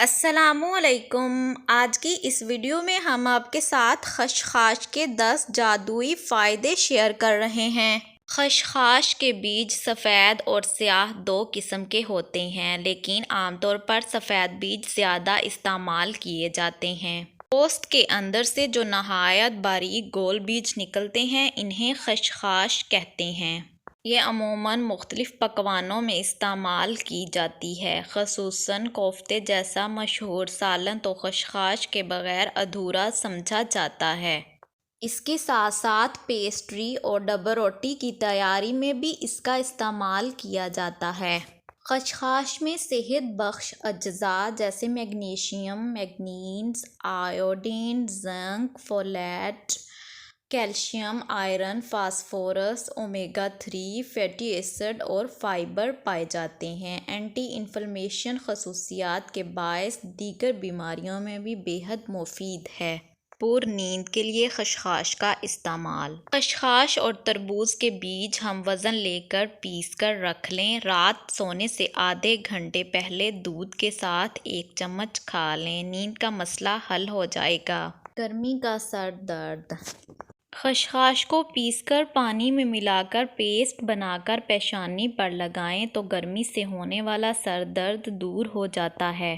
السلام علیکم۔ آج کی اس ویڈیو میں ہم آپ کے ساتھ خشخاش کے 10 جادوئی فائدے شیئر کر رہے ہیں۔ خشخاش کے بیج سفید اور سیاہ دو قسم کے ہوتے ہیں، لیکن عام طور پر سفید بیج زیادہ استعمال کیے جاتے ہیں۔ پوست کے اندر سے جو نہایت باریک گول بیج نکلتے ہیں انہیں خشخاش کہتے ہیں۔ یہ عموماً مختلف پکوانوں میں استعمال کی جاتی ہے، خصوصاً کوفتے جیسا مشہور سالن تو خشخاش کے بغیر ادھورا سمجھا جاتا ہے۔ اس کے ساتھ ساتھ پیسٹری اور ڈبل روٹی کی تیاری میں بھی اس کا استعمال کیا جاتا ہے۔ خشخاش میں صحت بخش اجزاء جیسے magnesium, manganese, iodine, zinc, folate, calcium, iron, phosphorus, omega 3 fatty acid اور فائبر پائے جاتے ہیں۔ اینٹی انفلیمیشن خصوصیات کے باعث دیگر بیماریوں میں بھی بے حد مفید ہے۔ پر نیند کے لیے خشخاش کا استعمال۔ خشخاش اور تربوز کے بیج ہم وزن لے کر پیس کر رکھ لیں۔ رات سونے سے آدھے گھنٹے پہلے دودھ کے ساتھ 1 چمچ کھا لیں۔ نیند کا مسئلہ حل ہو جائے گا۔ گرمی کا سر درد۔ خشخاش کو پیس کر پانی میں ملا کر پیسٹ بنا کر پیشانی پر لگائیں تو گرمی سے ہونے والا سر درد دور ہو جاتا ہے۔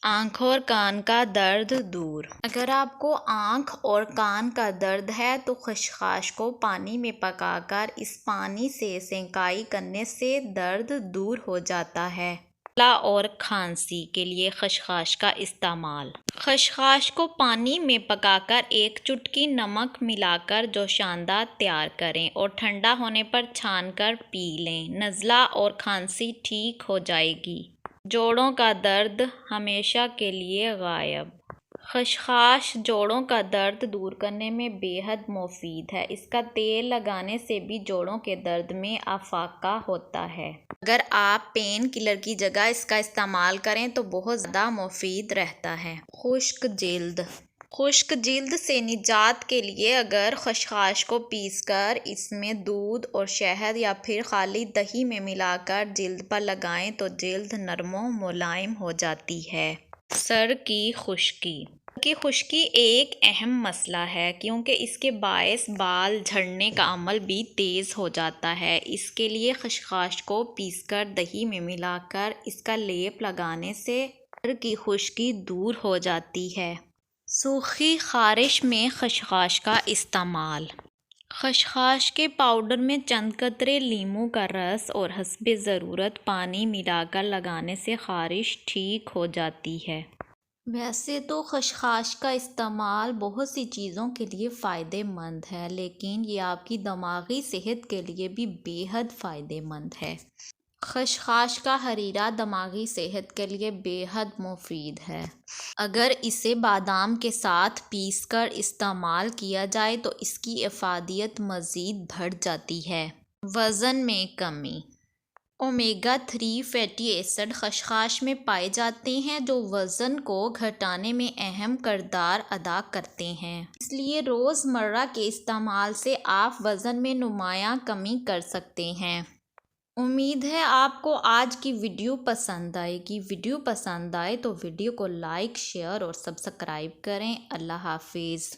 آنکھ اور کان کا درد دور۔ اگر آپ کو آنکھ اور کان کا درد ہے تو خشخاش کو پانی میں پکا کر اس پانی سے سینکائی کرنے سے درد دور ہو جاتا ہے۔ گلا اور کھانسی کے لیے خشخاش کا استعمال۔ خشخاش کو پانی میں پکا کر 1 چٹکی نمک ملا کر جوشاندہ تیار کریں اور ٹھنڈا ہونے پر چھان کر پی لیں۔ نزلہ اور کھانسی ٹھیک ہو جائے گی۔ جوڑوں کا درد ہمیشہ کے لیے غائب۔ خشخاش جوڑوں کا درد دور کرنے میں بے حد مفید ہے۔ اس کا تیل لگانے سے بھی جوڑوں کے درد میں افاقہ ہوتا ہے۔ اگر آپ پین کلر کی جگہ اس کا استعمال کریں تو بہت زیادہ مفید رہتا ہے۔ خشک جلد۔ خشک جلد سے نجات کے لیے اگر خشخاش کو پیس کر اس میں دودھ اور شہد یا پھر خالی دہی میں ملا کر جلد پر لگائیں تو جلد نرم و ملائم ہو جاتی ہے۔ سر کی خشکی۔ سر کی خشکی ایک اہم مسئلہ ہے کیونکہ اس کے باعث بال جھڑنے کا عمل بھی تیز ہو جاتا ہے۔ اس کے لیے خشخاش کو پیس کر دہی میں ملا کر اس کا لیپ لگانے سے سر کی خشکی دور ہو جاتی ہے۔ سوکھی خارش میں خشخاش کا استعمال۔ خشخاش کے پاؤڈر میں چند قطرے لیموں کا رس اور حسب ضرورت پانی ملا کر لگانے سے خارش ٹھیک ہو جاتی ہے۔ ویسے تو خشخاش کا استعمال بہت سی چیزوں کے لیے فائدہ مند ہے، لیکن یہ آپ کی دماغی صحت کے لیے بھی بے حد فائدہ مند ہے۔ خشخاش کا حریرہ دماغی صحت کے لیے بے حد مفید ہے۔ اگر اسے بادام کے ساتھ پیس کر استعمال کیا جائے تو اس کی افادیت مزید بڑھ جاتی ہے۔ وزن میں کمی۔ اومیگا 3 فیٹی ایسڈ خشخاش میں پائے جاتے ہیں جو وزن کو گھٹانے میں اہم کردار ادا کرتے ہیں۔ اس لیے روزمرہ کے استعمال سے آپ وزن میں نمایاں کمی کر سکتے ہیں۔ امید ہے آپ کو آج کی ویڈیو پسند آئے گی۔ ویڈیو پسند آئے تو ویڈیو کو لائک، شیئر اور سبسکرائب کریں۔ اللہ حافظ۔